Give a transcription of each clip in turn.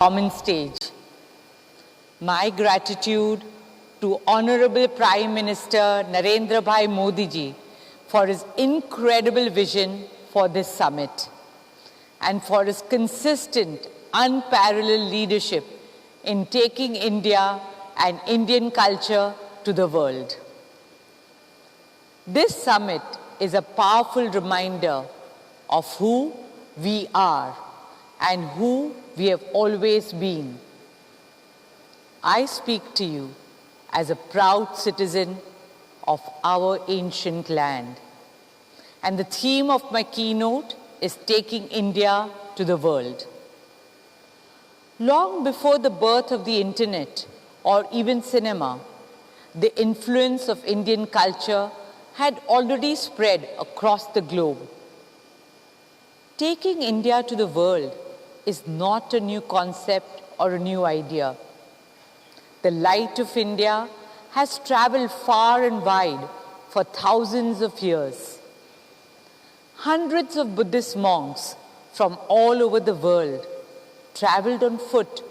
common stage. My gratitude to Honorable Prime Minister Narendra Bhai Modi ji for his incredible vision for this summit and for his consistent, unparalleled leadership in taking India and Indian culture to the world. This summit is a powerful reminder of who we are and who we have always been. I speak to you as a proud citizen of our ancient land. And the theme of my keynote is taking India to the world. Long before the birth of the internet or even cinema, the influence of Indian culture had already spread across the globe. Taking India to the world is not a new concept or a new idea. The light of India has traveled far and wide for thousands of years. Hundreds of Buddhist monks from all over the world traveled on foot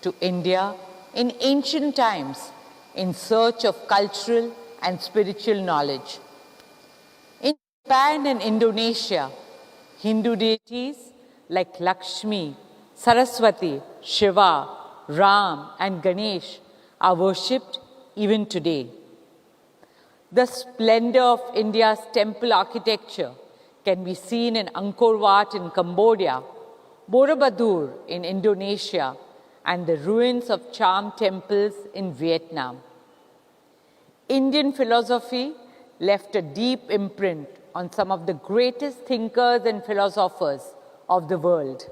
to India in ancient times in search of cultural and spiritual knowledge. In Japan and Indonesia, Hindu deities like Lakshmi, Saraswati, Shiva, Ram, and Ganesh are worshipped even today. The splendor of India's temple architecture can be seen in Angkor Wat in Cambodia, Borobudur in Indonesia, and the ruins of charm temples in Vietnam. Indian philosophy left a deep imprint on some of the greatest thinkers and philosophers of the world.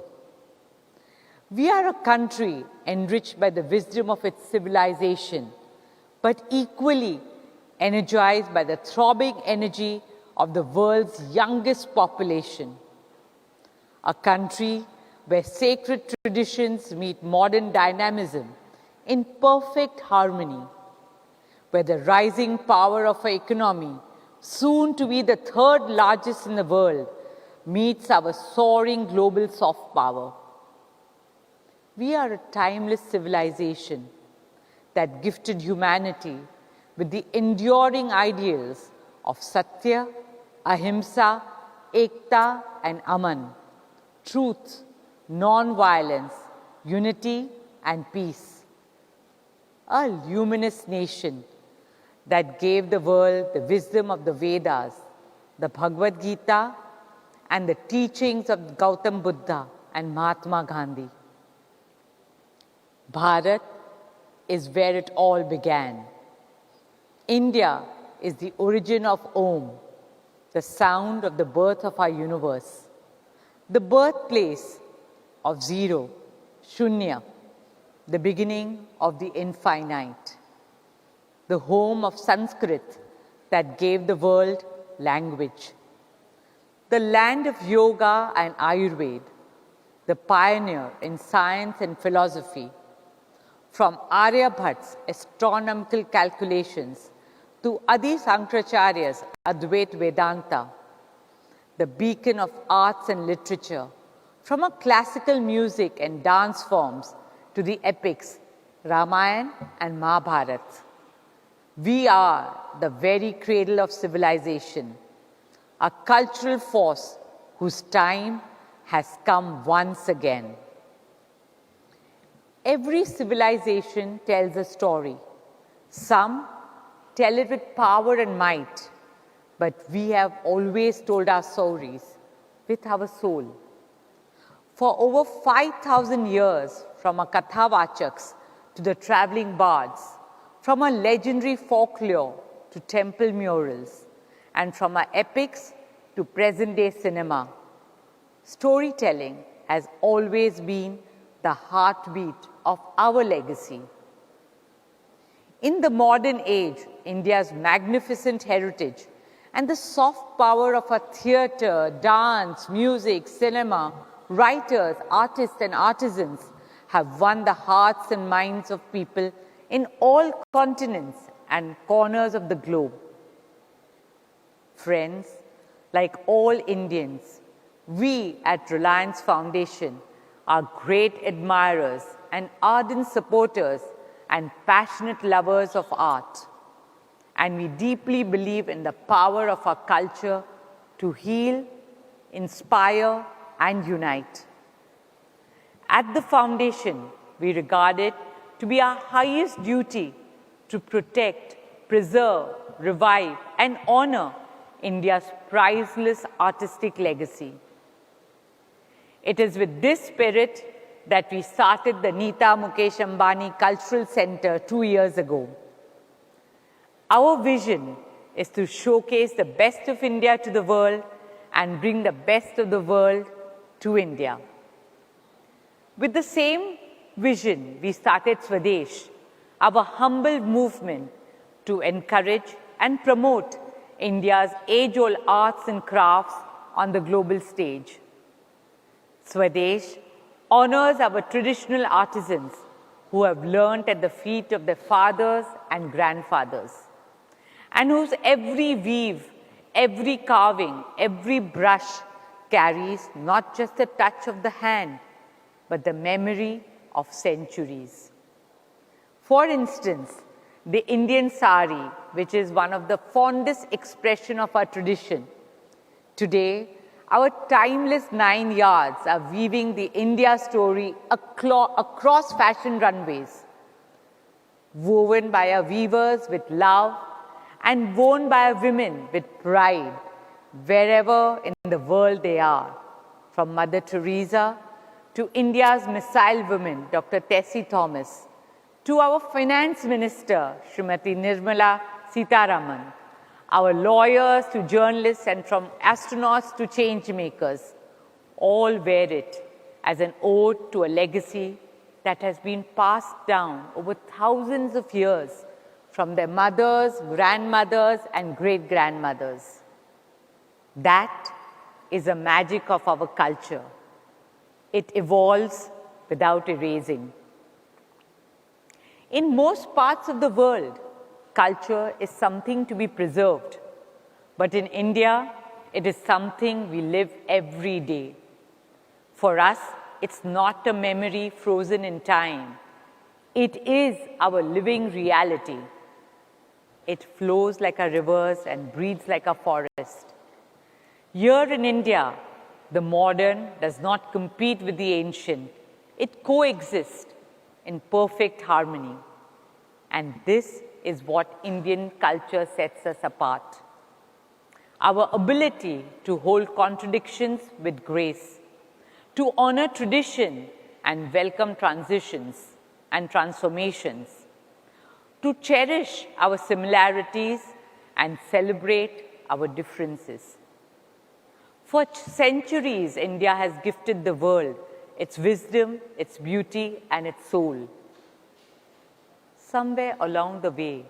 We are a country enriched by the wisdom of its civilization, but equally energized by the throbbing energy of the world's youngest population. A country where sacred traditions meet modern dynamism in perfect harmony, where the rising power of our economy, soon to be the third largest in the world, meets our soaring global soft power. We are a timeless civilization that gifted humanity with the enduring ideals of Satya, Ahimsa, Ekta, and Aman, truth, non-violence, unity, and peace. A luminous nation that gave the world the wisdom of the Vedas, the Bhagavad Gita, and the teachings of Gautam Buddha and Mahatma Gandhi. Bharat is where it all began. India is the origin of Om, the sound of the birth of our universe, the birthplace of zero, Shunya, the beginning of the infinite, the home of Sanskrit that gave the world language, the land of yoga and Ayurveda, the pioneer in science and philosophy, from Aryabhat's astronomical calculations to Adi Sankaracharya's Advait Vedanta, the beacon of arts and literature, from our classical music and dance forms to the epics Ramayana and Mahabharata. We are the very cradle of civilization, a cultural force whose time has come once again. Every civilization tells a story. Some tell it with power and might, but we have always told our stories with our soul. For over 5,000 years, from our Kathavachaks to the traveling bards, from our legendary folklore to temple murals, and from our epics to present-day cinema, storytelling has always been the heartbeat of our legacy. In the modern age, India's magnificent heritage and the soft power of our theatre, dance, music, cinema, writers, artists, and artisans have won the hearts and minds of people in all continents and corners of the globe. Friends, like all Indians, we at Reliance Foundation are great admirers and ardent supporters and passionate lovers of art. And we deeply believe in the power of our culture to heal, inspire, and unite. At the foundation, we regard it to be our highest duty to protect, preserve, revive, and honor India's priceless artistic legacy. It is with this spirit that we started the Nita Ambani Cultural Center 2 years ago. Our vision is to showcase the best of India to the world and bring the best of the world to India. With the same vision, we started Swadesh, our humble movement to encourage and promote India's age-old arts and crafts on the global stage. Swadesh honors our traditional artisans who have learnt at the feet of their fathers and grandfathers, and whose every weave, every carving, every brush carries not just the touch of the hand, but the memory of centuries. For instance, the Indian sari, which is one of the fondest expression of our tradition. Today, our timeless 9 yards are weaving the India story across fashion runways, woven by our weavers with love and worn by our women with pride, wherever in the world they are, from Mother Teresa to India's missile woman, Dr. Tessie Thomas, to our Finance Minister, Srimati Nirmala Sitharaman, our lawyers to journalists, and from astronauts to change makers, all wear it as an ode to a legacy that has been passed down over thousands of years from their mothers, grandmothers, and great-grandmothers. That is the magic of our culture. It evolves without erasing. In most parts of the world, culture is something to be preserved. But in India, it is something we live every day. For us, it's not a memory frozen in time. It is our living reality. It flows like our rivers and breathes like a forest. Here in India, the modern does not compete with the ancient. It coexists in perfect harmony. And this is what Indian culture sets us apart. Our ability to hold contradictions with grace, to honor tradition and welcome transitions and transformations, to cherish our similarities and celebrate our differences. For centuries, India has gifted the world its wisdom, its beauty, and its soul. Somewhere along the way,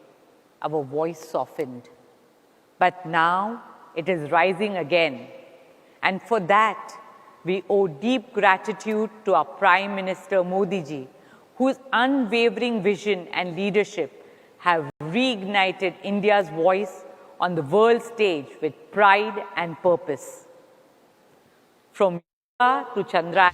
our voice softened. But now it is rising again. And for that, we owe deep gratitude to our Prime Minister Modi ji, whose unwavering vision and leadership have reignited India's voice on the world stage with pride and purpose. From yoga to Chandra.